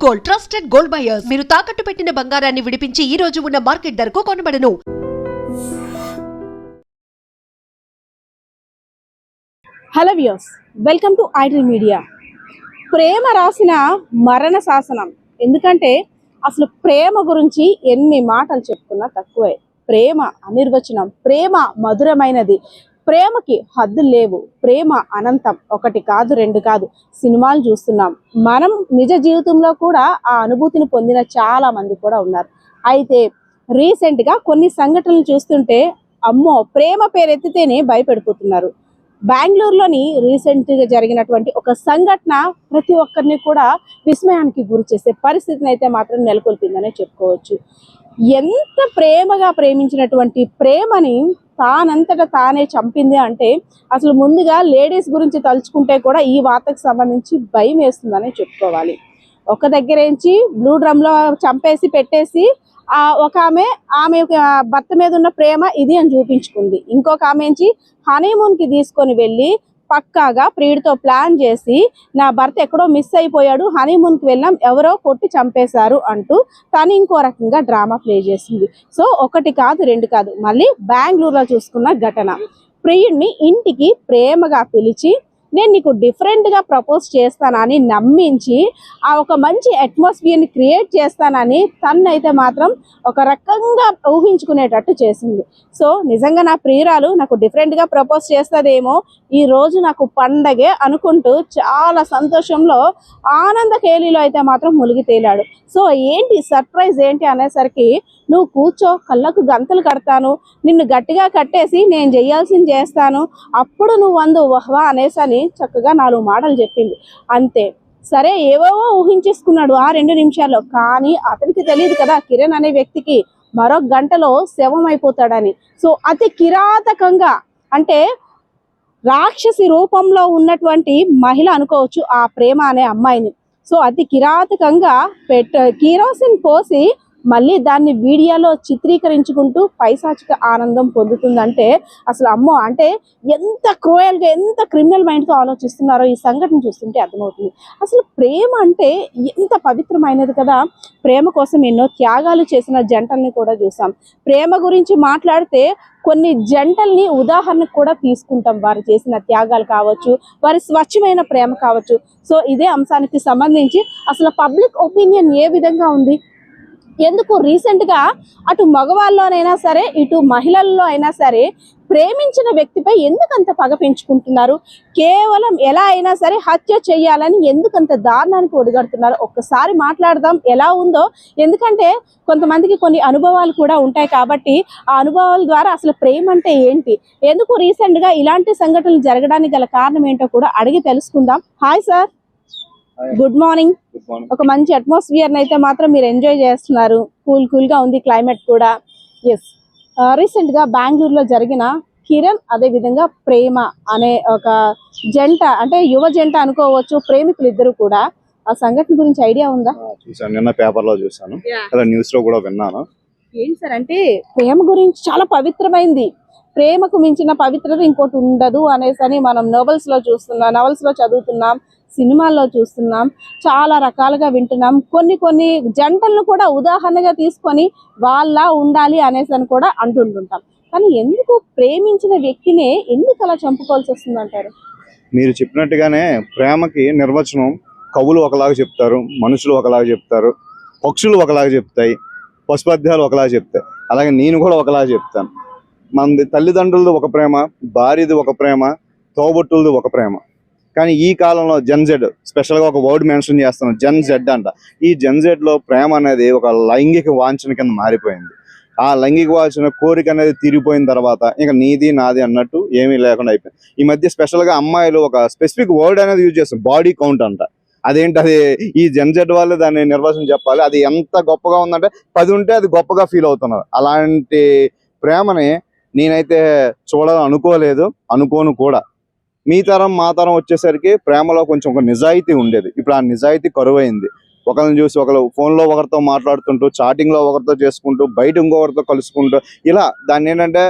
Gold, trusted gold buyers. మీరు తాకట్టు పెట్టిన బంగారాన్ని విడిపించి ఈ రోజు ఉన్న మార్కెట్ ధరకు కొనబడను. Hello viewers, welcome to iDream media. ప్రేమ రాసిన మరణ శాసనం. ఎందుకంటే అసలు ప్రేమ గురించి ఎన్ని మాటలు చెప్పుకున్నా తక్కువే. ప్రేమ అనిర్వచనం, ప్రేమ మధురమైనది, ప్రేమకి హద్దులు లేవు, ప్రేమ అనంతం. ఒకటి కాదు, రెండు కాదు, సినిమాలు చూస్తున్నాం. మనం నిజ జీవితంలో కూడా ఆ అనుభూతిని పొందిన చాలా మంది కూడా ఉన్నారు. అయితే రీసెంట్గా కొన్ని సంఘటనలు చూస్తుంటే అమ్మో, ప్రేమ పేరెత్తితేనే భయపడిపోతున్నారు. బెంగళూరులోని రీసెంట్గా జరిగినటువంటి ఒక సంఘటన ప్రతి ఒక్కరిని కూడా విస్మయానికి గురి చేసే పరిస్థితిని అయితే మాత్రం నెలకొల్పిందనే చెప్పుకోవచ్చు. ఎంత ప్రేమగా ప్రేమించినటువంటి ప్రేమని తానంతటా తానే చంపింది అంటే అసలు ముందుగా లేడీస్ గురించి తలుచుకుంటే కూడా ఈ వార్తకు సంబంధించి భయం వేస్తుందనే చెప్పుకోవాలి. ఒక దగ్గర నుంచి బ్లూ డ్రమ్లో చంపేసి పెట్టేసి ఒక ఆమె భర్త మీద ఉన్న ప్రేమ ఇది అని చూపించుకుంది. ఇంకొక ఆమె నుంచి హనీమూన్కి తీసుకొని వెళ్ళి పక్కాగా ప్రియుడితో ప్లాన్ చేసి నా భర్త ఎక్కడో మిస్ అయిపోయాడు, హనీమూన్కి వెళ్ళాం, ఎవరో కొట్టి చంపేశారు అంటూ తను ఇంకో రకంగా డ్రామా ప్లే చేసింది. సో ఒకటి కాదు, రెండు కాదు, మళ్ళీ బెంగళూరులో చూసుకున్న ఘటన. ప్రియుడిని ఇంటికి ప్రేమగా పిలిచి నేను నీకు డిఫరెంట్గా ప్రపోజ్ చేస్తానని నమ్మించి ఆ ఒక మంచి అట్మాస్ఫియర్ని క్రియేట్ చేస్తానని తన్నైతే మాత్రం ఒక రకంగా ఊహించుకునేటట్టు చేసింది. సో నిజంగా నా ప్రియురాలు నాకు డిఫరెంట్గా ప్రపోజ్ చేస్తుందేమో, ఈ రోజు నాకు పండగే అనుకుంటూ చాలా సంతోషంలో ఆనంద కేలీలో అయితే మాత్రం మునిగి తేలాడు. సో ఏంటి సర్ప్రైజ్ ఏంటి అనేసరికి, నువ్వు కూర్చో, కళ్ళకు గంతలు కడతాను, నిన్ను గట్టిగా కట్టేసి నేను చేయాల్సింది చేస్తాను, అప్పుడు నువ్వు అందు వహ్వా అనేసని చక్కగా 4 మాటలు చెప్పింది. అంతే. సరే ఏవేవో ఊహించేసుకున్నాడు ఆ 2 నిమిషాల్లో. కానీ అతనికి తెలియదు కదా కిరణ్ అనే వ్యక్తికి మరో గంటలో శవం అయిపోతాడని. సో అతి కిరాతకంగా, అంటే రాక్షసి రూపంలో ఉన్నటువంటి మహిళ అనుకోవచ్చు ఆ ప్రేమ అనే అమ్మాయిని. సో అతి కిరాతకంగా కిరోసిన్ పోసి మళ్ళీ దాన్ని వీడియోలో చిత్రీకరించుకుంటూ పైశాచిక ఆనందం పొందుతుందంటే అసలు అమ్మో, అంటే ఎంత క్రూయల్గా, ఎంత క్రిమినల్ మైండ్తో ఆలోచిస్తున్నారో ఈ సంఘటన చూస్తుంటే అర్థమవుతుంది. అసలు ప్రేమ అంటే ఎంత పవిత్రమైనది కదా. ప్రేమ కోసం ఎన్నో త్యాగాలు చేసిన జంటల్ని కూడా చూసాం. ప్రేమ గురించి మాట్లాడితే కొన్ని జంటల్ని ఉదాహరణకు కూడా తీసుకుంటాం. వారు చేసిన త్యాగాలు కావచ్చు, వారి స్వచ్ఛమైన ప్రేమ కావచ్చు. సో ఇదే అంశానికి సంబంధించి అసలు పబ్లిక్ ఒపీనియన్ ఏ విధంగా ఉంది, ఎందుకు రీసెంట్గా అటు మగవాళ్ళలోనైనా సరే ఇటు మహిళల్లో అయినా సరే ప్రేమించిన వ్యక్తిపై ఎందుకంత పగ పెంచుకుంటున్నారు, కేవలం ఎలా అయినా సరే హత్య చేయాలని ఎందుకంత దారుణానికి ఒడిగడుతున్నారు, ఒక్కసారి మాట్లాడదాం ఎలా ఉందో. ఎందుకంటే కొంతమందికి కొన్ని అనుభవాలు కూడా ఉంటాయి కాబట్టి ఆ అనుభవాల ద్వారా అసలు ప్రేమ అంటే ఏంటి, ఎందుకు రీసెంట్గా ఇలాంటి సంఘటనలు జరగడానికి గల కారణం ఏంటో కూడా అడిగి తెలుసుకుందాం. Hi sir, good morning. ఒక మంచి అట్మాస్ఫియర్ అయితే మాత్రం మీరు ఎంజాయ్ చేస్తున్నారు, కూల్ గా ఉంది క్లైమేట్ కూడా. ఎస్, రీసెంట్ గా బెంగళూరులో జరిగిన కిరణ్ అదే విధంగా ప్రేమ అనే ఒక జంట, అంటే యువ జంట అనుకోవచ్చు, ప్రేమికులు ఇద్దరు కూడా. ఆ సంఘటన గురించి ఐడియా ఉందా? చూసాను, నిన్న పేపర్ లో చూసాను, న్యూస్ లో కూడా విన్నాను. ఏంటి సార్ అంటే ప్రేమ గురించి చాలా పవిత్రమైంది, ప్రేమకు మించిన పవిత్రత ఇంకోటి ఉండదు అనేసి మనం నవల్స్ లో చదువుతున్నాం, సినిమాల్లో చూస్తున్నాం, చాలా రకాలుగా వింటున్నాం. కొన్ని జంటలను కూడా ఉదాహరణగా తీసుకొని వాళ్ళ ఉండాలి అనేసి కూడా అంటుంటాం. కానీ ఎందుకు ప్రేమించిన వ్యక్తినే ఎందుకు అలా చంపుకోవాల్సి వస్తుంది అంటారు? మీరు చెప్పినట్టుగానే ప్రేమకి నిర్వచనం కవులు ఒకలాగా చెప్తారు, మనుషులు ఒకలాగా చెప్తారు, పక్షులు ఒకలాగా చెప్తాయి, పశుపద్యాలు ఒకలాగా చెప్తాయి, అలాగే నేను కూడా ఒకలాగా చెప్తాను. మనది తల్లిదండ్రులది ఒక ప్రేమ, భార్యది ఒక ప్రేమ, తోబుట్టులది ఒక ప్రేమ. కానీ ఈ కాలంలో జెన్జెడ్, స్పెషల్గా ఒక వర్డ్ మెన్షన్ చేస్తున్నాం, జెన్జెడ్ అంట. ఈ జెన్జెడ్లో ప్రేమ అనేది ఒక లైంగిక వాంఛన కింద మారిపోయింది. ఆ లైంగిక వాంఛన కోరిక అనేది తీరిపోయిన తర్వాత ఇంకా నీది నాది అన్నట్టు ఏమీ లేకుండా అయిపోయింది. ఈ మధ్య స్పెషల్గా అమ్మాయిలు ఒక స్పెసిఫిక్ వర్డ్ అనేది యూజ్ చేస్తారు, బాడీ కౌంట్ అంట. అదేంటి, అది ఈ జెన్జెడ్ వాళ్ళు దాన్ని నిర్వచనం చెప్పాలి. అది ఎంత గొప్పగా ఉందంటే 10 ఉంటే అది గొప్పగా ఫీల్ అవుతున్నారు. అలాంటి ప్రేమని నేనైతే అనుకోలేదు, అనుకోను కూడా. మీ తరం మా తరం వచ్చేసరికి ప్రేమలో కొంచెం ఒక నిజాయితీ ఉండేది. ఇప్పుడు ఆ నిజాయితీ కరువైంది. ఒకరిని చూసి ఒకరు ఫోన్లో ఒకరితో మాట్లాడుతుంటూ, చాటింగ్లో ఒకరితో చేసుకుంటూ, బయట ఇంకొకరితో కలుసుకుంటూ, ఇలా దాన్ని ఏంటంటే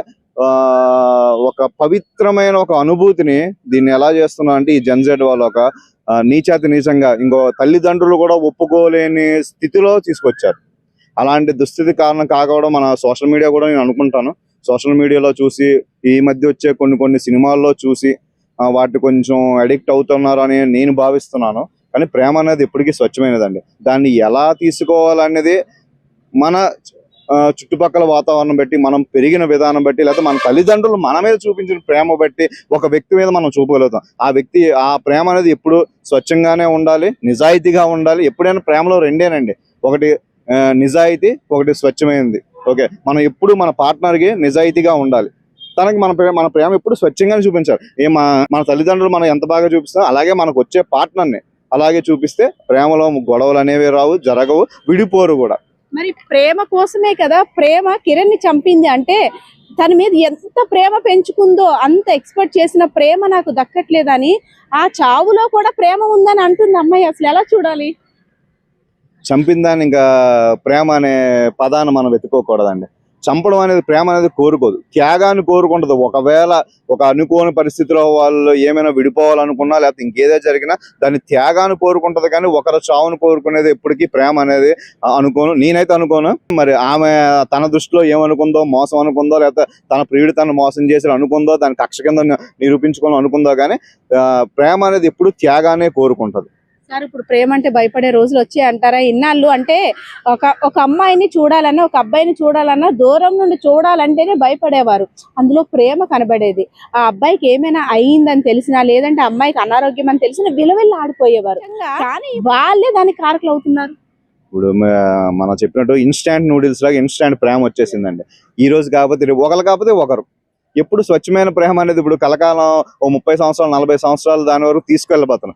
ఒక పవిత్రమైన ఒక అనుభూతిని దీన్ని ఎలా చేస్తున్నా అంటే ఈ జెన్జెడ్ వాళ్ళు ఒక నీచాతి నీచంగా ఇంకో తల్లిదండ్రులు కూడా ఒప్పుకోలేని స్థితిలో తీసుకొచ్చారు. అలాంటి దుస్థితి కారణం కాకపోవడం మన సోషల్ మీడియా కూడా నేను అనుకుంటాను. సోషల్ మీడియాలో చూసి ఈ మధ్య వచ్చే కొన్ని సినిమాల్లో చూసి వాటి కొంచెం అడిక్ట్ అవుతున్నారు అని నేను భావిస్తున్నాను. కానీ ప్రేమ అనేది ఎప్పటికీ స్వచ్ఛమైనదండి. దాన్ని ఎలా తీసుకోవాలనేది మన చుట్టుపక్కల వాతావరణం బట్టి, మనం పెరిగిన విధానం బట్టి, లేకపోతే మన తల్లిదండ్రులు మన మీద చూపించిన ప్రేమ బట్టి ఒక వ్యక్తి మీద మనం చూపగలుగుతాం. ఆ ప్రేమ అనేది ఎప్పుడు స్వచ్ఛంగానే ఉండాలి, నిజాయితీగా ఉండాలి. ఎప్పుడైనా ప్రేమలో రెండేనండి, ఒకటి నిజాయితీ, ఒకటి స్వచ్ఛమైనది. ఓకే, మనం ఎప్పుడు మన పార్ట్నర్కి నిజాయితీగా ఉండాలి. తనకి మన ప్రేమ ఎప్పుడు స్వచ్ఛంగానే చూపించాలి. మన తల్లిదండ్రులు మనం ఎంత బాగా చూపిస్తాం అలాగే మనకు వచ్చే పార్ట్నర్ని అలాగే చూపిస్తే ప్రేమలో గొడవలు అనేవి రావు, జరగవు, విడిపోరు కూడా. మరి ప్రేమ కోసమే కదా ప్రేమ కిరణ్ ని చంపింది. అంటే తన మీద ఎంత ప్రేమ పెంచుకుందో అంత ఎక్స్పెక్ట్ చేసిన ప్రేమ నాకు దక్కట్లేదని ఆ చావులో కూడా ప్రేమ ఉందని అంటుంది అమ్మాయి. అసలు ఎలా చూడాలి? చంపిందాన్ని ఇంకా ప్రేమ అనే పదాన్ని మనం వెతుక్కోకూడదండి. చంపడం అనేది ప్రేమ అనేది కోరుకోదు, త్యాగాన్ని కోరుకుంటుంది. ఒకవేళ ఒక అనుకోని పరిస్థితిలో వాళ్ళు ఏమైనా విడిపోవాలనుకున్నా లేకపోతే ఇంకేదో జరిగినా దాన్ని త్యాగాన్ని కోరుకుంటుంది. కానీ ఒకరి చావును కోరుకునేది ఎప్పటికీ ప్రేమ అనేది నేనైతే అనుకోను. మరి ఆమె తన దృష్టిలో ఏమనుకుందో, మోసం అనుకుందో, లేకపోతే తన ప్రియుడు తను మోసం చేసి అనుకుందో, దాని కక్ష కింద నిరూపించుకొని అనుకుందో, కానీ ప్రేమ అనేది ఎప్పుడు త్యాగానే కోరుకుంటుంది. సార్, ఇప్పుడు ప్రేమ అంటే భయపడే రోజులు వచ్చాయి అంటారా? ఇన్నాళ్ళు అంటే ఒక అమ్మాయిని చూడాలన్నా, ఒక అబ్బాయిని చూడాలన్నా దూరం నుండి చూడాలంటేనే భయపడేవారు. అందులో ప్రేమ కనబడేది. ఆ అబ్బాయికి ఏమైనా అయ్యిందని తెలిసినా, లేదంటే అమ్మాయికి అనారోగ్యం అని తెలిసినా విలువెళ్ళి ఆడిపోయేవారు. కానీ వాళ్ళే దానికి కారకులు అవుతున్నారు. ఇప్పుడు మనం చెప్పినట్టు ఇన్స్టాంట్ నూడిల్స్ లాగా ఇన్స్టాంట్ ప్రేమ వచ్చేసిందండి. ఈ రోజు కాకపోతే ఒకరు కాకపోతే ఒకరు. ఎప్పుడు స్వచ్ఛమైన ప్రేమ అనేది ఇప్పుడు కలకాలం 30 సంవత్సరాలు 40 సంవత్సరాలు దాని వరకు తీసుకెళ్ళబోతున్నాం.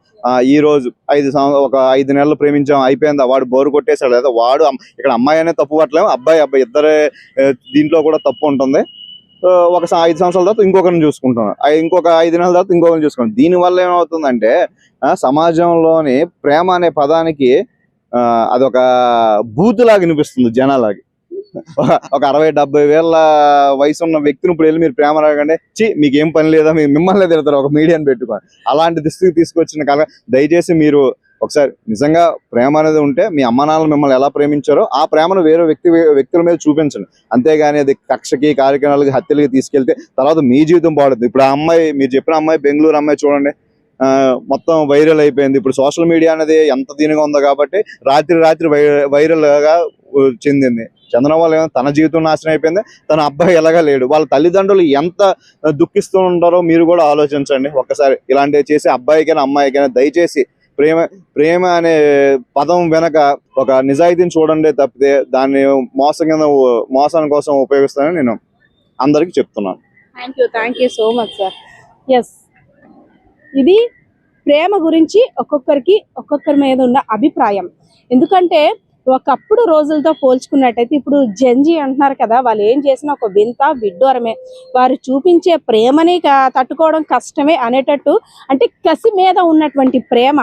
ఈ రోజు 5 నెలలు ప్రేమించాం, అయిపోయిందా, వాడు బోరు కొట్టేశాడు, లేదా వాడు ఇక్కడ అమ్మాయి అనేది తప్పు పట్టలేము, అబ్బాయి ఇద్దరే దీంట్లో కూడా తప్పు ఉంటుంది. ఒక 5 సంవత్సరాల తర్వాత ఇంకొకరిని చూసుకుంటున్నాం, ఇంకొక 5 నెలల తర్వాత ఇంకొకరిని చూసుకుంటాం. దీనివల్ల ఏమవుతుందంటే సమాజంలోని ప్రేమ అనే పదానికి అదొక బూతులాగా వినిపిస్తుంది జనాలకి. ఒక 60-70 వేల వయసు ఉన్న వ్యక్తిని ఇప్పుడు వెళ్ళి మీరు ప్రేమ రాకండి, మీకేం పని లేదా, మిమ్మల్ని తిడతారు ఒక మీడియాని పెట్టుకొని. అలాంటి దుస్థితికి తీసుకొచ్చిన కాలం దయచేసి మీరు ఒకసారి నిజంగా ప్రేమ అనేది ఉంటే మీ అమ్మ నాన్నలు మిమ్మల్ని ఎలా ప్రేమించారో ఆ ప్రేమను వేరే వ్యక్తుల మీద చూపించండి. అంతేగాని అది కక్షకి, కార్యక్రమాలకి, హత్యలకి తీసుకెళ్తే తర్వాత మీ జీవితం పాడుతుంది. ఇప్పుడు ఆ అమ్మాయి, మీరు చెప్పిన అమ్మాయి, బెంగళూరు అమ్మాయి చూడండి, మొత్తం వైరల్ అయిపోయింది. ఇప్పుడు సోషల్ మీడియా అనేది ఎంత దీనిగా ఉందో కాబట్టి రాత్రి వైరల్ గా చెందింది. చందన వల్ల తన జీవితం నాశనం అయిపోయింది, తన అబ్బాయి ఎలాగా లేడు. వాళ్ళ తల్లిదండ్రులు ఎంత దుఃఖిస్తూ ఉంటారో మీరు కూడా ఆలోచించండి ఒక్కసారి. ఇలాంటివి చేసి అబ్బాయికైనా అమ్మాయికైనా దయచేసి ప్రేమ అనే పదం వెనక ఒక నిజాయితీని చూడండి తప్పితే దాన్ని మోసం కోసం ఉపయోగిస్తానని నేను అందరికి చెప్తున్నాను. Thank you so much sir. Yes, ఇది ప్రేమ గురించి ఒక్కొక్కరి మీద ఉన్న అభిప్రాయం. ఎందుకంటే ఒకప్పుడు రోజులతో పోల్చుకున్నట్టయితే ఇప్పుడు జంజీ అంటున్నారు కదా, వాళ్ళు ఏం చేసినా ఒక విడ్డూరమే. వారు చూపించే ప్రేమని తట్టుకోవడం కష్టమే అనేటట్టు, అంటే కసి మీద ఉన్నటువంటి ప్రేమ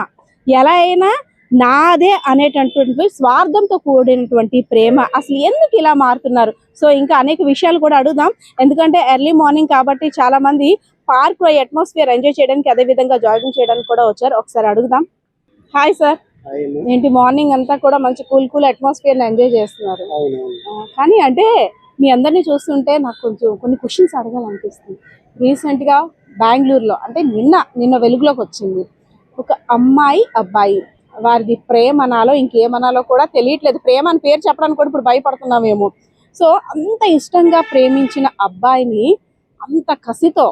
ఎలా అయినా నాదే అనేటటువంటి స్వార్థంతో కూడినటువంటి ప్రేమ అసలు ఎందుకు ఇలా మారుతున్నారు? సో ఇంకా అనేక విషయాలు కూడా అడుగుదాం. ఎందుకంటే ఎర్లీ మార్నింగ్ కాబట్టి చాలా మంది పార్క్ లో అట్మాస్ఫియర్ ఎంజాయ్ చేయడానికి, అదే విధంగా జాగింగ్ చేయడానికి కూడా వచ్చారు. ఒకసారి అడుగుదాం. హాయ్ సార్, ఏంటి మార్నింగ్ అంతా కూడా మంచి కూల్ అట్మాస్ఫియర్ ఎంజాయ్ చేస్తున్నారు? కానీ అంటే మీ అందరినీ చూస్తుంటే నాకు కొంచెం కొన్ని క్వశ్చన్స్ అడగాలనిపిస్తుంది. రీసెంట్ గా బెంగళూరులో, అంటే నిన్న వెలుగులోకి వచ్చింది, ఒక అమ్మాయి అబ్బాయి, వారిది ప్రేమ అనాలో ఇంకేమనాలో కూడా తెలియట్లేదు. ప్రేమ అని పేరు చెప్పడానికి కూడా ఇప్పుడు భయపడుతున్నామేమో. సో అంత ఇష్టంగా ప్రేమించిన అబ్బాయిని అంత కసితో,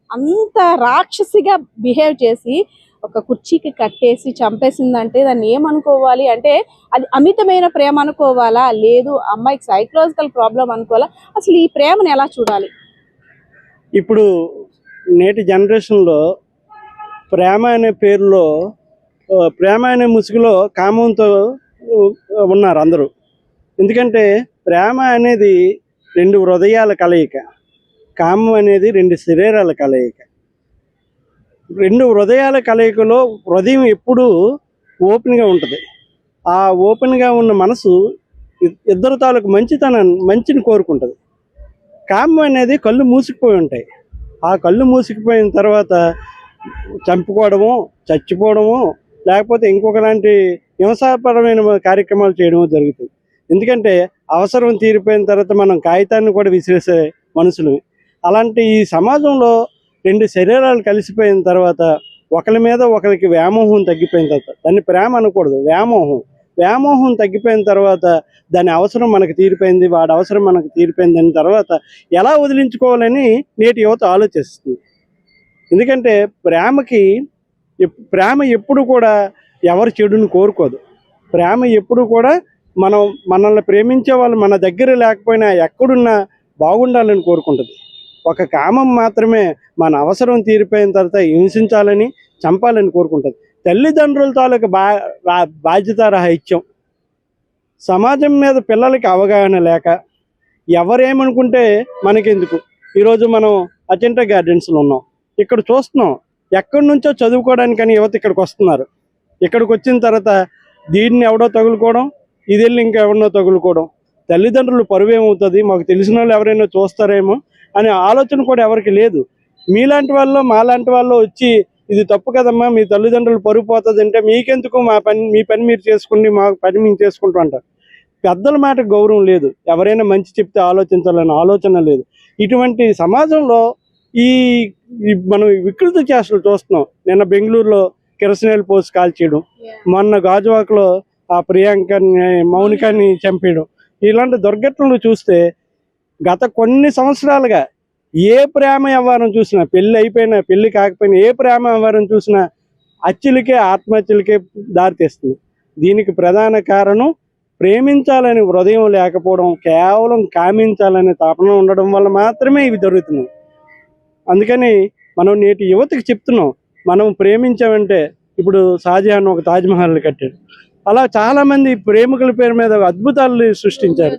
అంత రాక్షసిగా బిహేవ్ చేసి ఒక కుర్చీకి కట్టేసి చంపేసిందంటే దాన్ని ఏమనుకోవాలి? అంటే అది అమితమైన ప్రేమ అనుకోవాలా, లేదు అమ్మాయికి సైకలాజికల్ ప్రాబ్లం అనుకోవాలా? అసలు ఈ ప్రేమను ఎలా చూడాలి? ఇప్పుడు నేటి జనరేషన్లో ప్రేమ అనే పేరులో, ప్రేమ అనే ముసుగులో కామంతో ఉన్నారు అందరూ. ఎందుకంటే ప్రేమ అనేది 2 హృదయాల కలయిక, కామం అనేది 2 శరీరాల కలయిక. 2 హృదయాల కలయికలో హృదయం ఎప్పుడూ ఓపెన్గా ఉంటుంది. ఆ ఓపెన్గా ఉన్న మనసు ఇద్దరు తాలూకు మంచిని కోరుకుంటుంది. కామం అనేది కళ్ళు మూసుకుపోయి ఉంటాయి. ఆ కళ్ళు మూసుకుపోయిన తర్వాత చంపుకోవడము, చచ్చిపోవడము, లేకపోతే ఇంకొకలాంటి హింసాపరమైన కార్యక్రమాలు చేయడమో జరుగుతుంది. ఎందుకంటే అవసరం తీరిపోయిన తర్వాత మనం కాగితాన్ని కూడా విసిరేసే మనుషులు. అలాంటి ఈ సమాజంలో రెండు శరీరాలు కలిసిపోయిన తర్వాత ఒకరి మీద ఒకరికి వ్యామోహం తగ్గిపోయిన తర్వాత, దాన్ని ప్రేమ అనకూడదు, వ్యామోహం తగ్గిపోయిన తర్వాత దాని అవసరం మనకు తీరిపోయింది, వాడి అవసరం మనకు తీరిపోయింది అని తర్వాత ఎలా వదిలించుకోవాలని నేటి యువత ఆలోచిస్తుంది. ఎందుకంటే ప్రేమ ఎప్పుడు కూడా ఎవరి చెడుని కోరుకోదు. ప్రేమ ఎప్పుడు కూడా మనల్ని ప్రేమించే వాళ్ళు మన దగ్గర లేకపోయినా ఎక్కడున్నా బాగుండాలని కోరుకుంటుంది. ఒక కామం మాత్రమే మన అవసరం తీరిపోయిన తర్వాత హింసించాలని, చంపాలని కోరుకుంటుంది. తల్లిదండ్రుల తాలూకు బాధ్యత రాహిత్యం, సమాజం మీద పిల్లలకి అవగాహన లేక ఎవరేమనుకుంటే మనకెందుకు. ఈరోజు మనం అజంటా గార్డెన్స్లో ఉన్నాం, ఇక్కడ చూస్తున్నాం ఎక్కడి నుంచో చదువుకోవడానికని యువత ఇక్కడికి వస్తున్నారు. ఇక్కడికి వచ్చిన తర్వాత దీన్ని ఎవడో తగులుకోవడం, ఇది వెళ్ళి ఇంకెవరినో తగులుకోవడం, తల్లిదండ్రులు పరువు ఏమవుతుంది, మాకు తెలిసిన వాళ్ళు ఎవరైనా చూస్తారేమో అనే ఆలోచన కూడా ఎవరికి లేదు. మీలాంటి వాళ్ళు మాలాంటి వాళ్ళు వచ్చి ఇది తప్పు కదమ్మా, మీ తల్లిదండ్రులు పరువు పోతుంది అంటే మీకెందుకు, మీ పని మీరు చేసుకోండి, మా పని మేము చేసుకుంటూ అంటారు. పెద్దల మాటకు గౌరవం లేదు, ఎవరైనా మంచి చెప్తే ఆలోచించాలనే ఆలోచన లేదు. ఇటువంటి సమాజంలో ఈ మనం వికృత చేష్టలు చూస్తున్నాం. నిన్న బెంగళూరులో కిరసనాయిల్ పోసి కాల్చేయడం, మొన్న గాజువాకలో ఆ మౌనికాని చంపేయడం, ఇలాంటి దుర్ఘటనలు చూస్తే గత కొన్ని సంవత్సరాలుగా ఏ ప్రేమ వ్యవహారం చూసినా, పెళ్ళి అయిపోయినా పెళ్ళి కాకపోయినా ఏ ప్రేమ వ్యవహారం చూసినా ఆత్మహత్యలకే దారితీస్తుంది. దీనికి ప్రధాన కారణం ప్రేమించాలని హృదయం లేకపోవడం, కేవలం కామించాలనే తపన ఉండడం వల్ల మాత్రమే ఇవి జరుగుతున్నాయి. అందుకని మనం నేటి యువతకి చెప్తున్నాం, మనం ప్రేమించామంటే, ఇప్పుడు షాజహాన్ ఒక తాజ్మహల్ కట్టాడు, అలా చాలామంది ప్రేమికుల పేరు మీద అద్భుతాలు సృష్టించారు.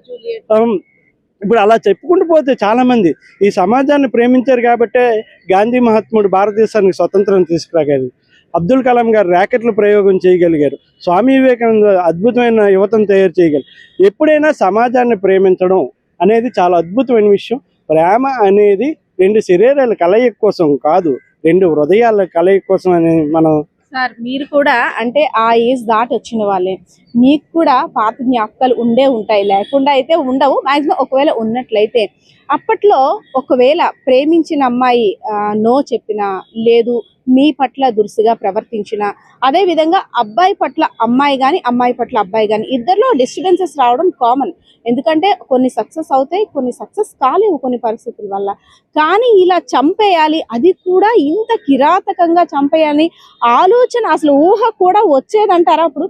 ఇప్పుడు అలా చెప్పుకుంటూ పోతే చాలామంది ఈ సమాజాన్ని ప్రేమించారు కాబట్టే గాంధీ మహాత్ముడు భారతదేశానికి స్వతంత్రం తీసుకురాగలిగారు, అబ్దుల్ కలాం గారు ర్యాకెట్లు ప్రయోగం చేయగలిగారు, స్వామి వివేకానంద అద్భుతమైన యువతను తయారు చేయగలిగారు. ఎప్పుడైనా సమాజాన్ని ప్రేమించడం అనేది చాలా అద్భుతమైన విషయం. ప్రేమ అనేది రెండు శరీరాల కలయిక కోసం కాదు, రెండు హృదయాల కలయిక కోసం అని మనం. సార్, మీరు కూడా అంటే ఆ ఏజ్ దాటి వచ్చిన వాళ్ళే, మీకు కూడా పాత జ్ఞాపకాలు ఉంటాయి, లేకుండా అయితే ఉండవు. మాక్సిమం ఒకవేళ ఉన్నట్లయితే అప్పట్లో ఒకవేళ ప్రేమించిన అమ్మాయి నో చెప్పినా, లేదు మీ పట్ల దురుసుగా ప్రవర్తించిన, అదే విధంగా అబ్బాయి పట్ల అమ్మాయి కానీ అమ్మాయి పట్ల అబ్బాయి కానీ ఇద్దరిలో డిస్టర్బెన్సెస్ రావడం కామన్. ఎందుకంటే కొన్ని సక్సెస్ అవుతాయి, కొన్ని సక్సెస్ కాలేవు కొన్ని పరిస్థితుల వల్ల. కానీ ఇలా చంపేయాలి, అది కూడా ఇంత కిరాతకంగా చంపేయాలని ఆలోచన, అసలు ఊహ కూడా వచ్చేదంటారా అప్పుడు?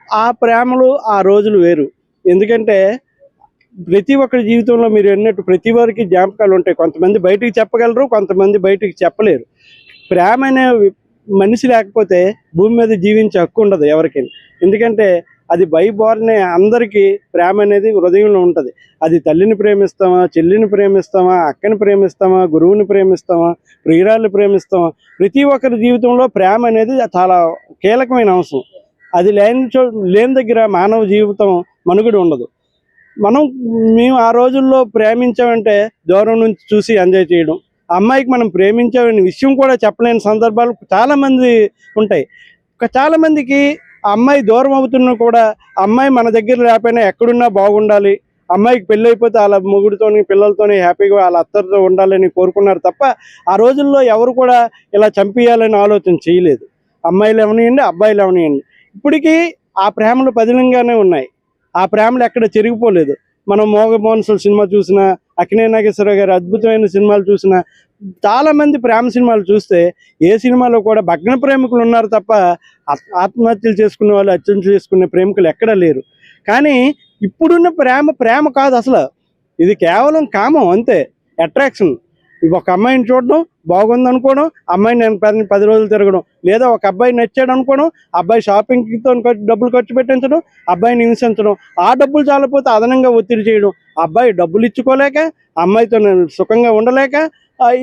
ఆ ప్రేమలు ఆ రోజులు వేరు. ఎందుకంటే ప్రతి ఒక్కరి జీవితంలో మీరు అన్నట్టు ప్రతి వారికి జ్ఞాపకాలు ఉంటాయి. కొంతమంది బయటికి చెప్పగలరు, కొంతమంది బయటికి చెప్పలేరు. ప్రేమ అనే మనిషి లేకపోతే భూమి మీద జీవించే హక్కు ఉండదు ఎవరికైనా. ఎందుకంటే అది బైబోర్నే, అందరికీ ప్రేమ అనేది హృదయంలో ఉంటుంది. అది తల్లిని ప్రేమిస్తామా, చెల్లిని ప్రేమిస్తామా, అక్కని ప్రేమిస్తామా, గురువుని ప్రేమిస్తామా, ప్రియురాలను ప్రేమిస్తామా, ప్రతి ఒక్కరి జీవితంలో ప్రేమ అనేది చాలా కీలకమైన అంశం. అది లేని దగ్గర మానవ జీవితం మనుగడ ఉండదు. మేము ఆ రోజుల్లో ప్రేమించామంటే దూరం నుంచి చూసి ఎంజాయ్ చేయడం, అమ్మాయికి మనం ప్రేమించామనే విషయం కూడా చెప్పలేని సందర్భాలు చాలామంది ఉంటాయి. చాలామందికి ఆ అమ్మాయి దూరం అవుతున్నా కూడా అమ్మాయి మన దగ్గర లేకపోయినా ఎక్కడున్నా బాగుండాలి, అమ్మాయికి పెళ్ళి అయిపోతే వాళ్ళ మొగుడితోని పిల్లలతోని హ్యాపీగా వాళ్ళ అత్తరితో ఉండాలని కోరుకున్నారు తప్ప ఆ రోజుల్లో ఎవరు కూడా ఇలా చంపేయాలని ఆలోచన చేయలేదు. అమ్మాయిలు ఎవనియండి, అబ్బాయిలు ఎవనియండి. ఇప్పటికీ ఆ ప్రేమలు పదిలంగానే ఉన్నాయి, ఆ ప్రేమలు ఎక్కడ చెరిగిపోలేదు. మనం మోగమోహన్సుల సినిమా చూసినా, అక్కినేని నాగేశ్వరరావు గారి అద్భుతమైన సినిమాలు చూసినా, చాలామంది ప్రేమ సినిమాలు చూస్తే ఏ సినిమాలో కూడా భగ్న ప్రేమికులు ఉన్నారు తప్ప ఆత్మహత్యలు చేసుకునే వాళ్ళు, హత్యలు చేసుకునే ప్రేమికులు ఎక్కడా లేరు. కానీ ఇప్పుడున్న ప్రేమ కాదు అసలు, ఇది కేవలం కామం అంతే, అట్రాక్షన్. ఒక అమ్మాయిని చూడడం, బాగుంది అనుకోవడం, అమ్మాయిని నేను 10 రోజులు తిరగడం, లేదా ఒక అబ్బాయి నచ్చాడు అనుకోవడం, అబ్బాయి షాపింగ్తో డబ్బులు ఖర్చు పెట్టించడం, అబ్బాయిని హింసించడం, ఆ డబ్బులు చాలపోతే అదనంగా ఒత్తిడి చేయడం, అబ్బాయి డబ్బులు ఇచ్చుకోలేక, అమ్మాయితో సుఖంగా ఉండలేక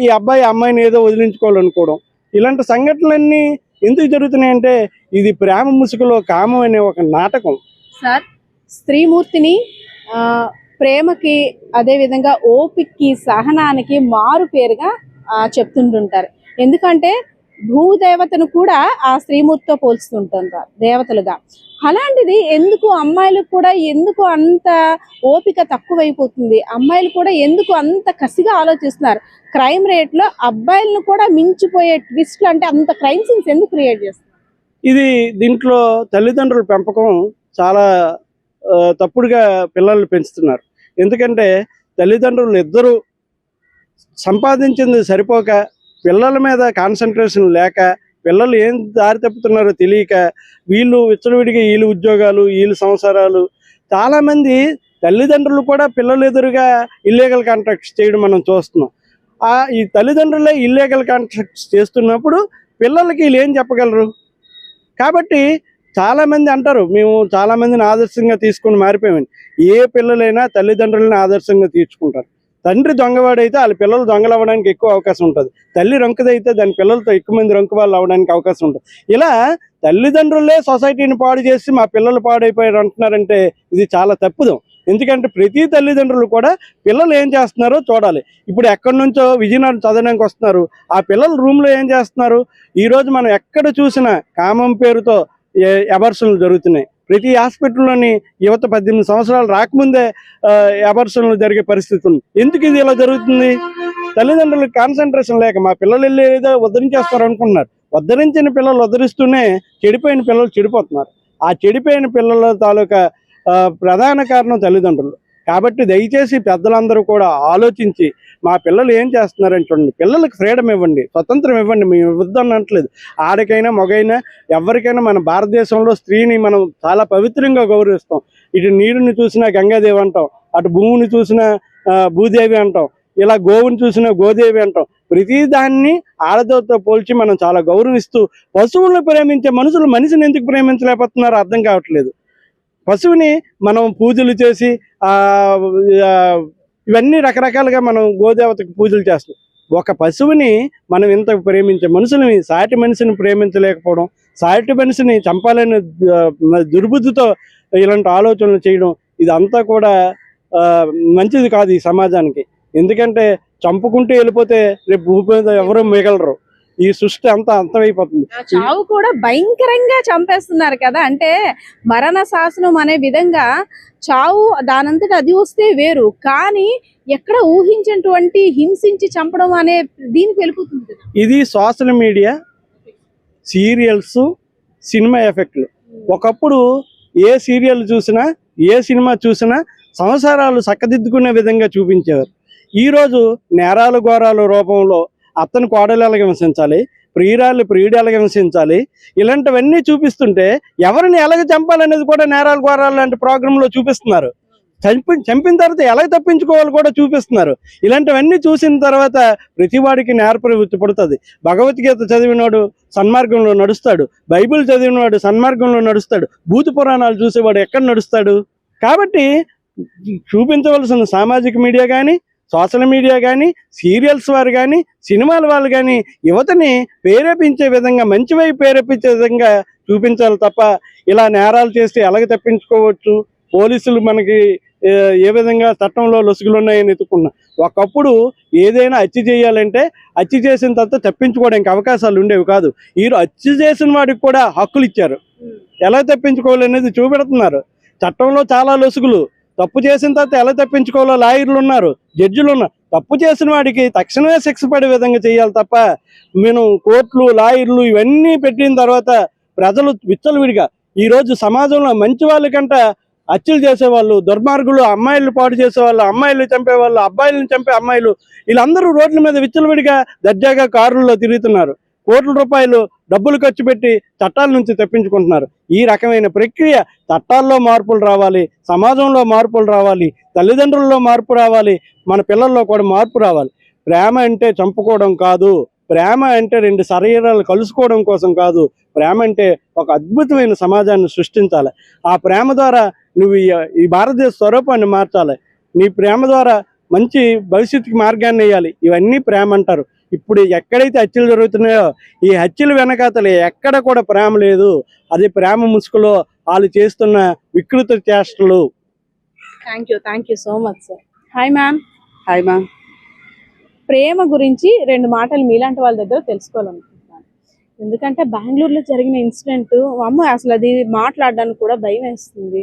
ఈ అమ్మాయిని ఏదో వదిలించుకోవాలనుకోవడం, ఇలాంటి సంఘటనలన్నీ ఎందుకు జరుగుతున్నాయంటే ఇది ప్రేమ ముసుగులో కామం అనే ఒక నాటకం. సార్, స్త్రీమూర్తిని ప్రేమకి, అదేవిధంగా ఓపికకి, సహనానికి మారు పేరుగా చెప్తుంటుంటారు. ఎందుకంటే భూదేవతను కూడా ఆ స్త్రీమూర్తితో పోల్చుతుంటారు దేవతలుగా. అలాంటిది ఎందుకు అమ్మాయిలకు కూడా ఎందుకు అంత ఓపిక తక్కువైపోతుంది? అమ్మాయిలు కూడా ఎందుకు అంత కసిగా ఆలోచిస్తున్నారు? క్రైమ్ రేట్ లో అబ్బాయిలను కూడా మించిపోయే ట్విస్ట్లు, అంటే అంత క్రైమ్ సీన్స్ ఎందుకు క్రియేట్ చేస్తారు? ఇది దీంట్లో తల్లిదండ్రుల పెంపకం చాలా తప్పుడుగా పిల్లల్ని పెంచుతున్నారు. ఎందుకంటే తల్లిదండ్రులు ఇద్దరు సంపాదించింది సరిపోక, పిల్లల మీద కాన్సన్ట్రేషన్ లేక, పిల్లలు ఏం దారి తప్పుతున్నారో తెలియక, వీళ్ళు విచ్చలవిడిగా వీళ్ళు ఉద్యోగాలు, వీళ్ళు సంసారాలు. చాలామంది తల్లిదండ్రులు కూడా పిల్లలు ఎదురుగా ఇల్లీగల్ కాంట్రాక్ట్స్ చేయడం మనం చూస్తున్నాం. ఈ తల్లిదండ్రులే ఇల్లీగల్ కాంట్రాక్ట్స్ చేస్తున్నప్పుడు పిల్లలకి వీళ్ళు ఏం చెప్పగలరు? కాబట్టి చాలామంది అంటారు, మేము చాలామందిని ఆదర్శంగా తీసుకుని మారిపోయామని. ఏ పిల్లలైనా తల్లిదండ్రులను ఆదర్శంగా తీర్చుకుంటారు. తండ్రి దొంగవాడైతే వాళ్ళ పిల్లలు దొంగలు అవ్వడానికి ఎక్కువ అవకాశం ఉంటుంది. తల్లి రంకుదైతే దాని పిల్లలతో ఎక్కువ మంది రంకు వాళ్ళు అవ్వడానికి అవకాశం ఉంటుంది. ఇలా తల్లిదండ్రులే సొసైటీని పాడు చేసి మా పిల్లలు పాడైపోయారు అంటున్నారంటే ఇది చాలా తప్పుదం. ఎందుకంటే ప్రతి తల్లిదండ్రులు కూడా పిల్లలు ఏం చేస్తున్నారో చూడాలి. ఇప్పుడు ఎక్కడి నుంచో విజయనగరం చదవడానికి వస్తున్నారు, ఆ పిల్లలు రూమ్లో ఏం చేస్తున్నారు? ఈరోజు మనం ఎక్కడ చూసినా కామం పేరుతో అబార్షన్లు జరుగుతున్నాయి. ప్రతి హాస్పిటల్లోని యువత 18 సంవత్సరాలు రాకముందే అబార్షన్లు జరిగే పరిస్థితి ఉంది. ఎందుకు ఇది ఇలా జరుగుతుంది? తల్లిదండ్రులకు కాన్సన్ట్రేషన్ లేక మా పిల్లలు వెళ్ళి ఏదో ఉద్ధరించేస్తారు అనుకుంటున్నారు. ఉద్ధరించిన పిల్లలు ఉద్ధరిస్తూనే చెడిపోయిన పిల్లలు చెడిపోతున్నారు. ఆ చెడిపోయిన పిల్లల తాలూకా ప్రధాన కారణం తల్లిదండ్రులు. కాబట్టి దయచేసి పెద్దలందరూ కూడా ఆలోచించి మా పిల్లలు ఏం చేస్తున్నారని చూడండి. పిల్లలకు ఫ్రీడమ్ ఇవ్వండి, స్వతంత్రం ఇవ్వండి. మేము ఇవ్వద్దని అనట్లేదు. ఆడకైనా మగైనా ఎవరికైనా మన భారతదేశంలో స్త్రీని మనం చాలా పవిత్రంగా గౌరవిస్తాం. ఇటు నీరుని చూసినా గంగాదేవి అంటాం, అటు భూమిని చూసినా భూదేవి అంటాం, ఇలా గోవుని చూసినా గోదేవి అంటాం. ప్రతి దాన్ని ఆడదతో పోల్చి మనం చాలా గౌరవిస్తూ, పశువులను ప్రేమించే మనిషిని ఎందుకు ప్రేమించలేకపోతున్నారో అర్థం కావట్లేదు. పశువుని మనం పూజలు చేసి ఇవన్నీ రకరకాలుగా మనం గోదేవతకి పూజలు చేస్తాం. ఒక పశువుని మనం ఇంత ప్రేమించే మనుషులని, సాటి మనిషిని ప్రేమించలేకపోవడం, సాటి మనిషిని చంపాలనే దుర్బుద్ధితో ఇలాంటి ఆలోచనలు చేయడం, ఇదంతా కూడా మంచిది కాదు ఈ సమాజానికి. ఎందుకంటే చంపుకుంటూ వెళ్ళిపోతే రేపు భూమి మీద ఎవరూ మిగలరు. ఈ సృష్టి అంతా అంతమైపోతుంది. చావు కూడా భయంకరంగా చంపేస్తున్నారు కదా. అంటే మరణ శాసనం అనే విధంగా చావు దానంతట అది వస్తే వేరు, కానీ ఎక్కడ ఊహించినటువంటి హింసించి చంపడం అనే దీనికి వెళ్ళిపోతుంది. ఇది సోషల్ మీడియా, సీరియల్స్, సినిమా ఎఫెక్ట్లు. ఒకప్పుడు ఏ సీరియల్ చూసినా, ఏ సినిమా చూసినా సంసారాలు చక్కదిద్దుకునే విధంగా చూపించేవారు. ఈరోజు నేరాలు ఘోరాల రూపంలో అత్తను కోడలు ఎలాగ హింసించాలి, ప్రియుడు ఎలాగ హింసించాలి, ఇలాంటివన్నీ చూపిస్తుంటే ఎవరిని ఎలాగ చంపాలనేది కూడా నేరాలు ఘోరాలు లాంటి ప్రోగ్రాంలో చూపిస్తున్నారు. చంపిన తర్వాత ఎలా తప్పించుకోవాలి కూడా చూపిస్తున్నారు. ఇలాంటివన్నీ చూసిన తర్వాత ప్రతివాడికి నేర ప్రవృత్తి పడుతుంది. భగవద్గీత చదివినవాడు సన్మార్గంలో నడుస్తాడు, బైబిల్ చదివినవాడు సన్మార్గంలో నడుస్తాడు, భూత పురాణాలు చూసేవాడు ఎక్కడ నడుస్తాడు? కాబట్టి చూపించవలసిన సామాజిక మీడియా కానీ, సోషల్ మీడియా కానీ, సీరియల్స్ వారు కానీ, సినిమాల వాళ్ళు కానీ యువతని ప్రేరేపించే విధంగా, మంచి వైపు ప్రేరేపించే విధంగా చూపించాలి తప్ప ఇలా నేరాలు చేస్తే ఎలాగ తప్పించుకోవచ్చు, పోలీసులు మనకి ఏ విధంగా చట్టంలో లొసుగులు ఉన్నాయని ఎత్తుకున్నా. ఒకప్పుడు ఏదైనా హత్య చేయాలంటే హత్య చేసిన తర్వాత తప్పించుకోవడానికి అవకాశాలు ఉండేవి కాదు. హత్య చేసిన వాడికి కూడా హక్కులు ఇచ్చారు, ఎలా తప్పించుకోవాలనేది చూపెడుతున్నారు. చట్టంలో చాలా లొసుగులు. తప్పు చేసిన తర్వాత ఎలా తప్పించుకోవాలో లాయర్లు ఉన్నారు, జడ్జిలు ఉన్నారు. తప్పు చేసిన వాడికి తక్షణమే శిక్ష పడే విధంగా చేయాలి తప్ప మేము కోర్టులు, లాయర్లు ఇవన్నీ పెట్టిన తర్వాత ప్రజలు విచ్చలవిడిగా ఈరోజు సమాజంలో మంచి వాళ్ళకంట హత్యలు చేసేవాళ్ళు, దుర్మార్గులు, అమ్మాయిలు పాడు చేసేవాళ్ళు, అమ్మాయిలు చంపేవాళ్ళు, అబ్బాయిలను చంపే అమ్మాయిలు, వీళ్ళందరూ రోడ్ల మీద విచ్చలవిడిగా దర్జాగా కారుల్లో తిరుగుతున్నారు. కోట్ల రూపాయలు డబ్బులు ఖర్చు పెట్టి చట్టాల నుంచి తప్పించుకుంటున్నారు. ఈ రకమైన ప్రక్రియ చట్టాల్లో మార్పులు రావాలి, సమాజంలో మార్పులు రావాలి, తల్లిదండ్రుల్లో మార్పు రావాలి, మన పిల్లల్లో కూడా మార్పు రావాలి. ప్రేమ అంటే చంపుకోవడం కాదు, ప్రేమ అంటే రెండు శరీరాలు కలుసుకోవడం కోసం కాదు. ప్రేమ అంటే ఒక అద్భుతమైన సమాజాన్ని సృష్టించాలి. ఆ ప్రేమ ద్వారా నువ్వు ఈ భారతదేశ స్వరూపాన్ని మార్చాలి. నీ ప్రేమ ద్వారా మంచి భవిష్యత్తుకి మార్గాన్ని వేయాలి. ఇవన్నీ ప్రేమ అంటారు. ఇప్పుడు ఎక్కడైతే హత్యలు జరుగుతున్నాయో ఈ హత్యల వెనకాతలే ఎక్కడ కూడా ప్రేమ లేదు. అది ప్రేమ ముసుగులో వాళ్ళు చేస్తున్న వికృత చేష్టలు. Thank you so much sir. Hi ma'am. Hi ma'am. ప్రేమ గురించి 2 మాటలు మీలాంటి వాళ్ళ దగ్గర తెలుసుకోవాలనుకుంటున్నాను. ఎందుకంటే బెంగళూరులో జరిగిన ఇన్సిడెంట్ అమ్మ అసలు అది మాట్లాడడానికి కూడా భయం వేస్తుంది.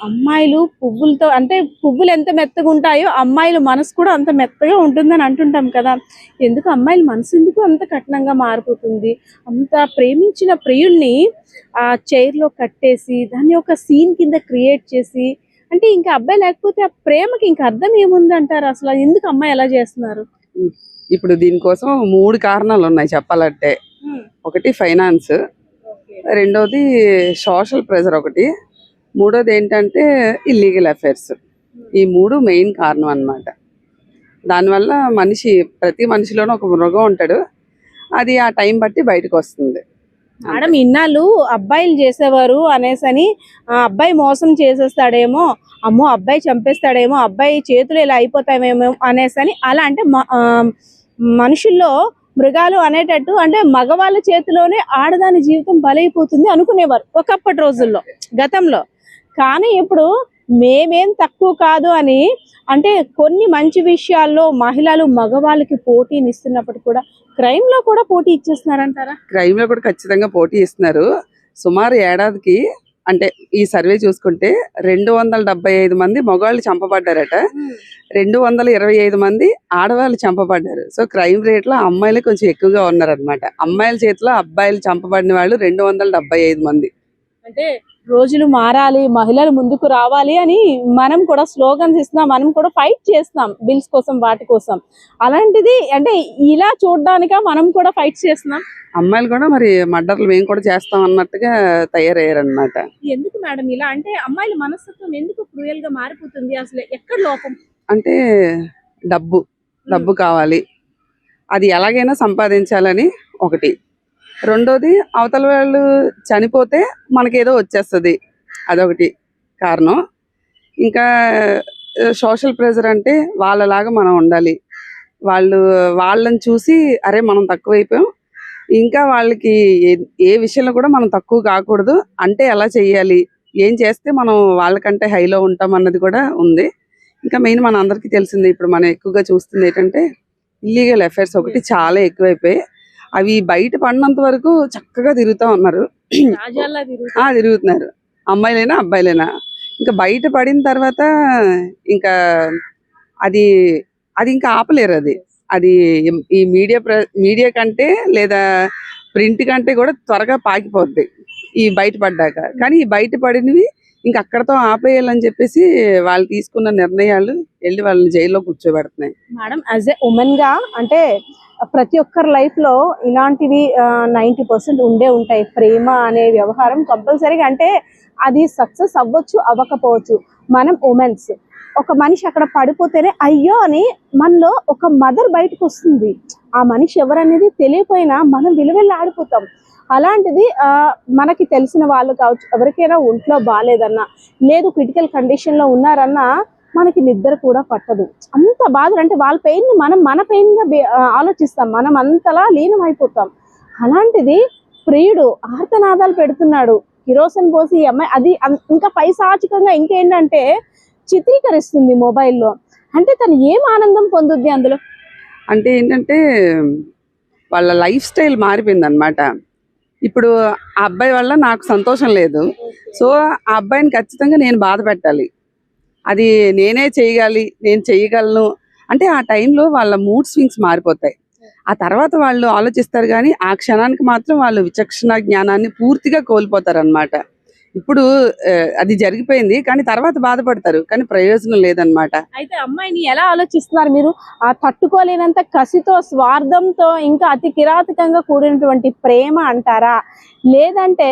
అమ్మాయిలు పువ్వులతో అంటే పువ్వులు ఎంత మెత్తగా ఉంటాయో అమ్మాయిల మనసు కూడా అంత మెత్తగా ఉంటుందని అంటుంటాం కదా. ఎందుకు అమ్మాయిల మనసు ఎందుకు అంత కఠినంగా మారిపోతుంది? అంత ప్రేమించిన ప్రియుల్ని ఆ చైర్లో కట్టేసి దాన్ని ఒక సీన్ కింద క్రియేట్ చేసి, అంటే ఇంకా అబ్బాయి లేకపోతే ఆ ప్రేమకి ఇంకా అర్థం ఏముంది అంటారు? అసలు ఎందుకు అమ్మాయి ఎలా చేస్తున్నారు? ఇప్పుడు దీనికోసం 3 కారణాలు ఉన్నాయి చెప్పాలంటే. ఒకటి ఫైనాన్స్, రెండోది సోషల్ ప్రెజర్, ఒకటి మూడోది ఏంటంటే ఇల్లీగల్ అఫైర్స్. ఈ 3 మెయిన్ కారణం అన్నమాట. దానివల్ల ప్రతి మనిషిలోనూ ఒక మృగం ఉంటాడు, అది ఆ టైం బట్టి బయటకు వస్తుంది. మేడం ఇన్నాళ్ళు అబ్బాయిలు చేసేవారు అనేసని అబ్బాయి మోసం చేసేస్తాడేమో, అమ్మో అబ్బాయి చంపేస్తాడేమో, అబ్బాయి చేతులు ఇలా అయిపోతామేమో అనేసని, అలా అంటే మనుషుల్లో మృగాలు అనేటట్టు అంటే మగవాళ్ళ చేతిలోనే ఆడదాని జీవితం బలైపోతుంది అనుకునేవారు ఒకప్పటి రోజుల్లో, గతంలో. కానీ ఇప్పుడు మేమేం తక్కువ కాదు అని, అంటే కొన్ని మంచి విషయాల్లో మహిళలు మగవాళ్ళకి పోటీనిస్తున్నప్పుడు కూడా క్రైమ్ లో కూడా పోటీ ఇచ్చేస్తున్నారంటారా? క్రైమ్ లో కూడా ఖచ్చితంగా పోటీ ఇస్తున్నారు. సుమారు ఏడాదికి అంటే ఈ సర్వే చూసుకుంటే 275 మంది మగవాళ్ళు చంపబడ్డారట, 225 మంది ఆడవాళ్ళు చంపబడ్డారు. సో క్రైమ్ రేట్ లో అమ్మాయిలు కొంచెం ఎక్కువగా ఉన్నారనమాట. అమ్మాయిల చేతిలో అబ్బాయిలు చంపబడిన వాళ్ళు 275 మంది. అంటే రోజులు మారాలి, మహిళలు ముందుకు రావాలి అని మనం కూడా స్లోగన్స్ ఇస్తున్నాం, మనం కూడా ఫైట్ చేస్తున్నాం బిల్స్ కోసం, వాటి కోసం. అలాంటిది అంటే ఇలా చూడడానిక మనం కూడా ఫైట్ చేస్తున్నాం. అమ్మాయిలు కూడా మరి మర్డర్లు మేము కూడా చేస్తాం అన్నట్టుగా తయారయ్యారనమాట. ఎందుకు మేడం ఇలా? అంటే అమ్మాయిల మనస్తత్వం ఎందుకు క్రూయల్ గా మారిపోతుంది? అసలు ఎక్కడ లోపం? అంటే డబ్బు కావాలి, అది ఎలాగైనా సంపాదించాలని ఒకటి. రెండోది అవతల వాళ్ళు చనిపోతే మనకేదో వచ్చేస్తుంది, అదొకటి కారణం. ఇంకా సోషల్ ప్రెజర్ అంటే వాళ్ళలాగా మనం ఉండాలి, వాళ్ళని చూసి అరే మనం తక్కువైపోయాం, ఇంకా వాళ్ళకి ఏ విషయంలో కూడా మనం తక్కువ కాకూడదు, అంటే ఎలా చెయ్యాలి, ఏం చేస్తే మనం వాళ్ళకంటే హైలో ఉంటాం అన్నది కూడా ఉంది. ఇంకా మెయిన్ మన అందరికీ తెలిసింది, ఇప్పుడు మనం ఎక్కువగా చూస్తుంది ఏంటంటే ఇల్లీగల్ అఫైర్స్ ఒకటి చాలా ఎక్కువైపోయాయి. అవి బయట పడినంత వరకు చక్కగా తిరుగుతూ ఉన్నారు, తిరుగుతున్నారు అమ్మాయిలైనా అబ్బాయిలైనా. ఇంకా బయట పడిన తర్వాత ఇంకా అది ఇంకా ఆపలేరు. అది ఈ మీడియా కంటే లేదా ప్రింట్ కంటే కూడా త్వరగా పాకిపోద్ది ఈ బయటపడ్డాక. కానీ ఈ బయటపడినవి ఇంకా అక్కడతో ఆపేయాలని చెప్పేసి వాళ్ళు తీసుకున్న నిర్ణయాలు వెళ్ళి వాళ్ళని జైల్లో కూర్చోబెడుతున్నాయి. మేడం యాజ్ ఎ ఉమెన్ గా అంటే ప్రతి ఒక్కరి లైఫ్ లో ఇలాంటివి 90% ఉండే ఉంటాయి. ప్రేమ అనే వ్యవహారం కంపల్సరీగా, అంటే అది సక్సెస్ అవ్వచ్చు అవ్వకపోవచ్చు. మనం ఉమెన్స్, ఒక మనిషి అక్కడ పడిపోతేనే అయ్యో అని మనలో ఒక మదర్ బయటకు వస్తుంది. ఆ మనిషి ఎవరనేది తెలియపోయినా మనం విలువెళ్ళి ఆడిపోతాం. అలాంటిది మనకి తెలిసిన వాళ్ళు కావచ్చు, ఎవరికైనా ఒంట్లో బాగాలేదన్నా, లేదు క్రిటికల్ కండిషన్లో ఉన్నారన్నా మనకి నిద్ర కూడా పట్టదు. అంత బాధ, అంటే వాళ్ళ పెయిన్ మనం మన పెయిన్గా ఆలోచిస్తాం, మనం అంతలా లీనం అయిపోతాం. అలాంటిది ప్రియుడు ఆర్తనాదాలు పెడుతున్నాడు, కిరోసిన్ పోసి ఈ అమ్మాయి అది ఇంకా పైశాచికంగా ఇంకేంటంటే చిత్రీకరిస్తుంది మొబైల్లో. అంటే తను ఏం ఆనందం పొందుద్ది అందులో? అంటే ఏంటంటే వాళ్ళ లైఫ్ స్టైల్ మారిపోయింది అనమాట. ఇప్పుడు ఆ అబ్బాయి వల్ల నాకు సంతోషం లేదు, సో ఆ అబ్బాయిని ఖచ్చితంగా నేను బాధ పెట్టాలి, అది నేనే చేయగాలి, నేను చేయగలను అంటే ఆ టైంలో వాళ్ళ మూడ్ స్వింగ్స్ మారిపోతాయి. ఆ తర్వాత వాళ్ళు ఆలోచిస్తారు, కానీ ఆ క్షణానికి మాత్రం వాళ్ళు విచక్షణ జ్ఞానాన్ని పూర్తిగా కోల్పోతారు అనమాట. ఇప్పుడు అది జరిగిపోయింది, కానీ తర్వాత బాధపడతారు, కానీ ప్రయోజనం లేదనమాట. అయితే అమ్మాయిని ఎలా ఆలోచిస్తున్నారు మీరు? ఆ తట్టుకోలేనంత కసితో, స్వార్థంతో, ఇంకా అతి కిరాతకంగా కూడినటువంటి ప్రేమ అంటారా, లేదంటే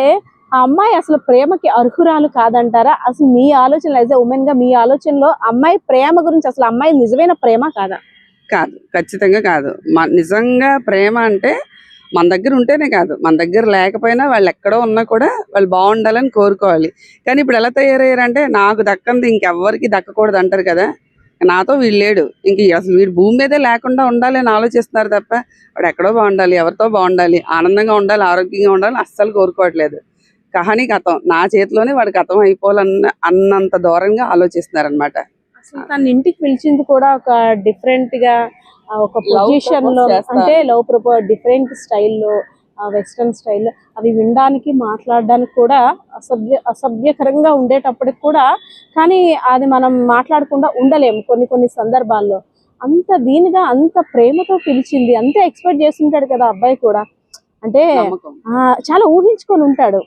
ఆ అమ్మాయి అసలు ప్రేమకి అర్హురాలు కాదంటారా? అసలు మీ ఆలోచనలో యాజ్ ఎ ఉమెన్ గా మీ ఆలోచనలో అమ్మాయి ప్రేమ గురించి అసలు అమ్మాయి నిజమైన ప్రేమ కాదా? కాదు, ఖచ్చితంగా కాదు. నిజంగా ప్రేమ అంటే మన దగ్గర ఉంటేనే కాదు, మన దగ్గర లేకపోయినా వాళ్ళు ఎక్కడో ఉన్నా కూడా వాళ్ళు బాగుండాలని కోరుకోవాలి. కానీ ఇప్పుడు ఎలా తయారయ్యారంటే నాకు దక్కంది ఇంకెవ్వరికి దక్కకూడదు అంటారు కదా, నాతో వీడు లేడు, ఇంక అసలు వీడు భూమి మీదే లేకుండా ఉండాలి అని ఆలోచిస్తున్నారు తప్ప వాడు ఎక్కడో బాగుండాలి, ఎవరితో బాగుండాలి, ఆనందంగా ఉండాలి, ఆరోగ్యంగా ఉండాలి అస్సలు కోరుకోవట్లేదు. కహానీ కథం, నా చేతిలోనే వాడి కథం అన్నంత దూరంగా ఆలోచిస్తున్నారు అనమాట. అసలు తన ఇంటికి పిలిచింది కూడా ఒక డిఫరెంట్ గా, ఒక పొజిషన్ లో, అంటే లవ్ ప్రపోజ్ డిఫరెంట్ స్టైల్లో, వెస్ట్రన్ స్టైల్ అవి వినడానికి మాట్లాడడానికి కూడా అసభ్యకరంగా ఉండేటప్పటికి కూడా, కానీ అది మనం మాట్లాడకుండా ఉండలేము కొన్ని సందర్భాల్లో. అంత దీనిగా అంత ప్రేమతో పిలిచింది, అంతే ఎక్స్పెక్ట్ చేస్తుంటాడు కదా అబ్బాయి కూడా. అంటే నమ్మకం. చాలా ఊహించుకొని ఉంటాడు,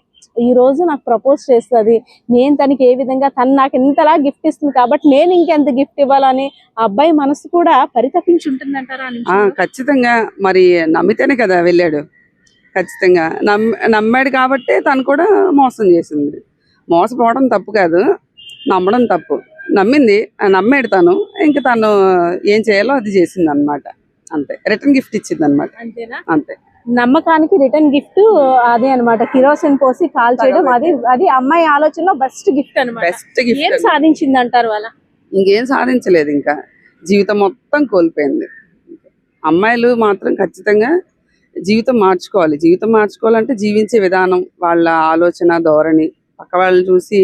ఈ రోజు నాకు ప్రపోజ్ చేస్తుంది, నేను తనకి ఏ విధంగా, తను నాకు ఎంతలా గిఫ్ట్ ఇస్తుంది కాబట్టి నేను ఇంకెంత గిఫ్ట్ ఇవ్వాలని ఆ అబ్బాయి మనసు కూడా పరితపించి ఉంటుంది అంటారా? ఖచ్చితంగా. మరి నమ్మితేనే కదా వెళ్ళాడు. ఖచ్చితంగా నమ్మాడు కాబట్టి తను కూడా మోసం చేసింది. మోసపోవడం తప్పు కాదు, నమ్మడం తప్పు. నమ్మాడు తను, ఇంకా తను ఏం చేయాలో అది చేసింది అనమాట. అంతే, రిటర్న్ గిఫ్ట్ ఇచ్చింది అనమాట. అంతేనా? అంతే. నమ్మకానికి రిటర్న్ గిఫ్ట్ అదే అన్నమాట, కిరోసిన్ పోసి కాల్ చేయడం. అది అమ్మాయి ఆలోచనలో బెస్ట్ గిఫ్ట్ అన్నమాట. Best gift. ఏం సాధించింది అంటారు వాళ్ళ? ఇంకేం సాధించలేదు, ఇంకా జీవితం మొత్తం కోల్పోయింది. అమ్మాయిలు మాత్రం ఖచ్చితంగా జీవితం మార్చుకోవాలి. జీవితం మార్చుకోవాలంటే జీవించే విధానం, వాళ్ళ ఆలోచన ధోరణి, పక్క వాళ్ళని చూసి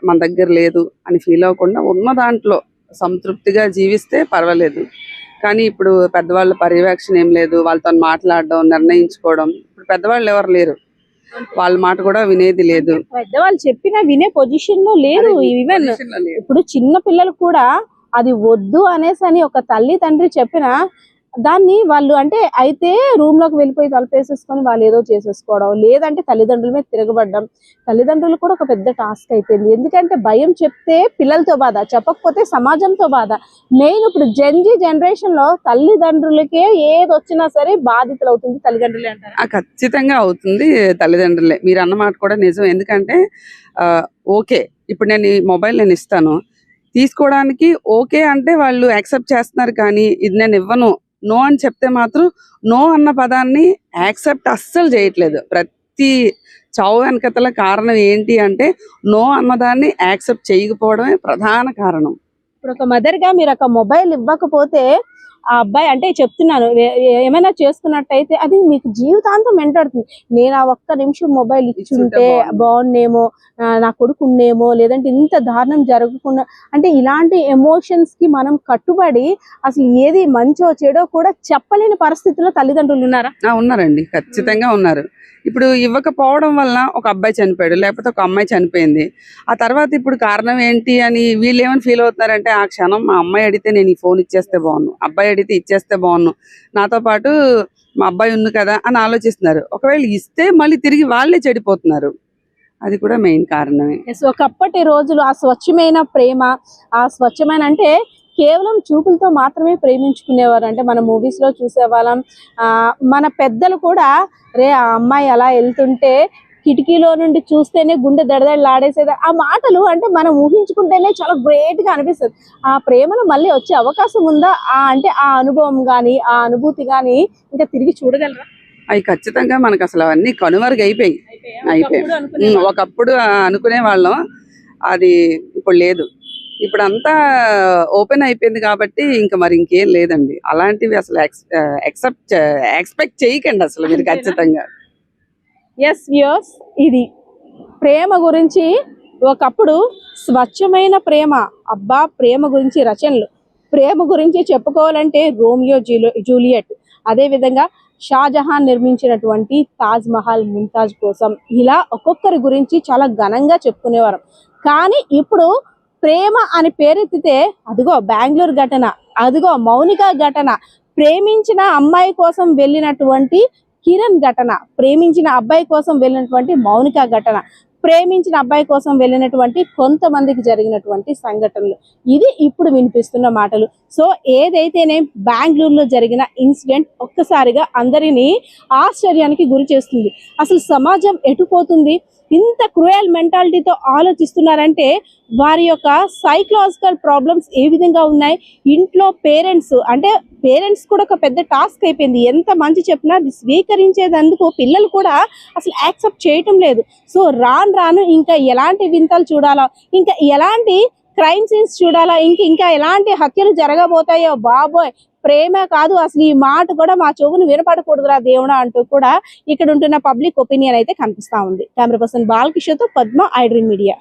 మన దగ్గర లేదు అని ఫీల్ అవ్వకుండా ఉన్న దాంట్లో సంతృప్తిగా జీవిస్తే పర్వాలేదు. కానీ ఇప్పుడు పెద్దవాళ్ళ పర్యవేక్షణ ఏం లేదు, వాళ్ళతో మాట్లాడడం, నిర్ణయించుకోవడం. ఇప్పుడు పెద్దవాళ్ళు ఎవరు లేరు, వాళ్ళ మాట కూడా వినేది లేదు. పెద్దవాళ్ళు చెప్పినా వినే పొజిషన్ లో లేరు. ఈవెన్ ఇప్పుడు చిన్న పిల్లలు కూడా అది వద్దు అనేసి ఒక తల్లి తండ్రి చెప్పినా దాన్ని వాళ్ళు అంటే అయితే రూమ్ లోకి వెళ్ళిపోయి తలుపేసేసుకొని వాళ్ళు ఏదో చేసేసుకోవడం, లేదంటే తల్లిదండ్రుల మీద తిరగబడ్డం. తల్లిదండ్రులు కూడా ఒక పెద్ద టాస్క్ అయిపోయింది. ఎందుకంటే భయం చెప్తే పిల్లలతో బాధ, చెప్పకపోతే సమాజంతో బాధ. మెయిన్ ఇప్పుడు జనరేషన్ లో తల్లిదండ్రులకే ఏది వచ్చినా సరే బాధితులు అవుతుంది తల్లిదండ్రులే అంటారు. ఖచ్చితంగా అవుతుంది తల్లిదండ్రులే. మీరు అన్నమాట కూడా నిజం. ఎందుకంటే ఓకే, ఇప్పుడు నేను ఈ మొబైల్ నేను ఇస్తాను, తీసుకోవడానికి ఓకే అంటే వాళ్ళు యాక్సెప్ట్ చేస్తున్నారు, కానీ ఇది నేను ఇవ్వను నో అని చెప్తే మాత్రం నో అన్న పదాన్ని యాక్సెప్ట్ అస్సలు చేయట్లేదు. ప్రతి చావు వెనకతల కారణం ఏంటి అంటే నో అన్నదాన్ని యాక్సెప్ట్ చేయకపోవడమే ప్రధాన కారణం. ఇప్పుడు ఒక మదర్ గా మీరు ఒక మొబైల్ ఇవ్వకపోతే ఆ అబ్బాయి అంటే చెప్తున్నాను ఏమైనా చేసుకున్నట్టయితే అది మీకు జీవితాంతం వెంటాడుతుంది. నేను ఆ ఒక్క నిమిషం మొబైల్ ఇచ్చుంటే బాగుండేమో, నా కొడుకు ఉండేమో, లేదంటే ఇంత దారుణం జరగకుండా. అంటే ఇలాంటి ఎమోషన్స్ కి మనం కట్టుబడి అసలు ఏది మంచో చెడో కూడా చెప్పలేని పరిస్థితుల్లో తల్లిదండ్రులు ఉన్నారా? ఉన్నారండి, ఖచ్చితంగా ఉన్నారు. ఇప్పుడు ఇవ్వకపోవడం వల్ల ఒక అబ్బాయి చనిపోయాడు, లేకపోతే ఒక అమ్మాయి చనిపోయింది. ఆ తర్వాత ఇప్పుడు కారణం ఏంటి అని వీళ్ళు ఏమని ఫీల్ అవుతున్నారంటే, ఆ క్షణం మా అమ్మాయి అడిగితే నేను ఈ ఫోన్ ఇచ్చేస్తే బాగున్ను, అబ్బాయి అడిగితే ఇచ్చేస్తే బాగున్ను, నాతో పాటు మా అబ్బాయి ఉంది కదా అని ఆలోచిస్తున్నారు. ఒకవేళ ఇస్తే మళ్ళీ తిరిగి వాళ్ళే చెడిపోతున్నారు. అది కూడా మెయిన్ కారణమే. ఒకప్పటి రోజులు ఆ స్వచ్ఛమైన ప్రేమ, ఆ స్వచ్ఛమైన అంటే కేవలం చూపులతో మాత్రమే ప్రేమించుకునేవారు. అంటే మన మూవీస్ లో చూసేవాళ్ళం. మన పెద్దలు కూడా రే ఆ అమ్మాయి అలా వెళ్తుంటే కిటికీలో నుండి చూస్తేనే గుండె దడదడలాడేసేది. ఆ మాటలు అంటే మనం ఊహించుకుంటేనే చాలా గ్రేట్ గా అనిపిస్తుంది. ఆ ప్రేమను మళ్ళీ వచ్చే అవకాశం ఉందా? అంటే ఆ అనుభవం గాని ఆ అనుభూతి గాని ఇంకా తిరిగి చూడగలరా? అవి ఖచ్చితంగా మనకు అసలు అవన్నీ కనుమరుగు అయిపోయాయి. ఒకప్పుడు అనుకునే వాళ్ళం, అది ఇప్పుడు లేదు. ఇప్పుడు అంతా ఓపెన్ అయిపోయింది కాబట్టి ఇంకా మరి ఇంకేం లేదండి. అలాంటివి అసలు ఎక్స్పెక్ట్ చేయకండి అసలు మీరు ఖచ్చితంగా. ఎస్ వ్యూయర్స్, ఇది ప్రేమ గురించి ఒకప్పుడు స్వచ్ఛమైన ప్రేమ. అబ్బా ప్రేమ గురించి రచనలు, ప్రేమ గురించి చెప్పుకోవాలంటే రోమియో జూలియట్, అదే విధంగా షాజహాన్ నిర్మించినటువంటి తాజ్ మహల్ ముంతాజ్ కోసం, ఇలా ఒక్కొక్కరి గురించి చాలా ఘనంగా చెప్పుకునేవారు. కానీ ఇప్పుడు ప్రేమ అని పేరెత్తితే అదిగో బెంగళూరు ఘటన, అదిగో మౌనిక ఘటన, ప్రేమించిన అమ్మాయి కోసం వెళ్ళినటువంటి కిరణ్ ఘటన, ప్రేమించిన అబ్బాయి కోసం వెళ్ళినటువంటి మౌనిక ఘటన, ప్రేమించిన అబ్బాయి కోసం వెళ్ళినటువంటి కొంతమందికి జరిగినటువంటి సంఘటనలు, ఇది ఇప్పుడు వినిపిస్తున్న మాటలు. సో ఏదైతేనే బెంగళూరులో జరిగిన ఇన్సిడెంట్ ఒక్కసారిగా అందరినీ ఆశ్చర్యానికి గురి చేస్తుంది. అసలు సమాజం ఎటుపోతుంది? ఇంత క్రూయల్ మెంటాలిటీతో ఆలోచిస్తున్నారంటే వారి యొక్క సైకలాజికల్ ప్రాబ్లమ్స్ ఏ విధంగా ఉన్నాయి? ఇంట్లో పేరెంట్స్ కూడా ఒక పెద్ద టాస్క్ అయిపోయింది. ఎంత మంచి చెప్పినా అది స్వీకరించేందుకు పిల్లలు కూడా అసలు యాక్సెప్ట్ చేయటం లేదు. సో రాను ఇంకా ఎలాంటి వింతలు చూడాలా, ఇంకా ఎలాంటి క్రైమ్ సీన్స్ చూడాలా, ఇంకా ఎలాంటి హత్యలు జరగబోతాయో బాబోయ్. ప్రేమ కాదు అసలు ఈ మాట కూడా మా చెవును వినపడకూడదురా దేవుడా అంటూ కూడా ఇక్కడ ఉంటున్న పబ్లిక్ ఒపీనియన్ అయితే కనిపిస్తా ఉంది. కెమెరా పర్సన్ బాలకిషోర్తో పద్మ, ఐ డ్రీమ్ మీడియా.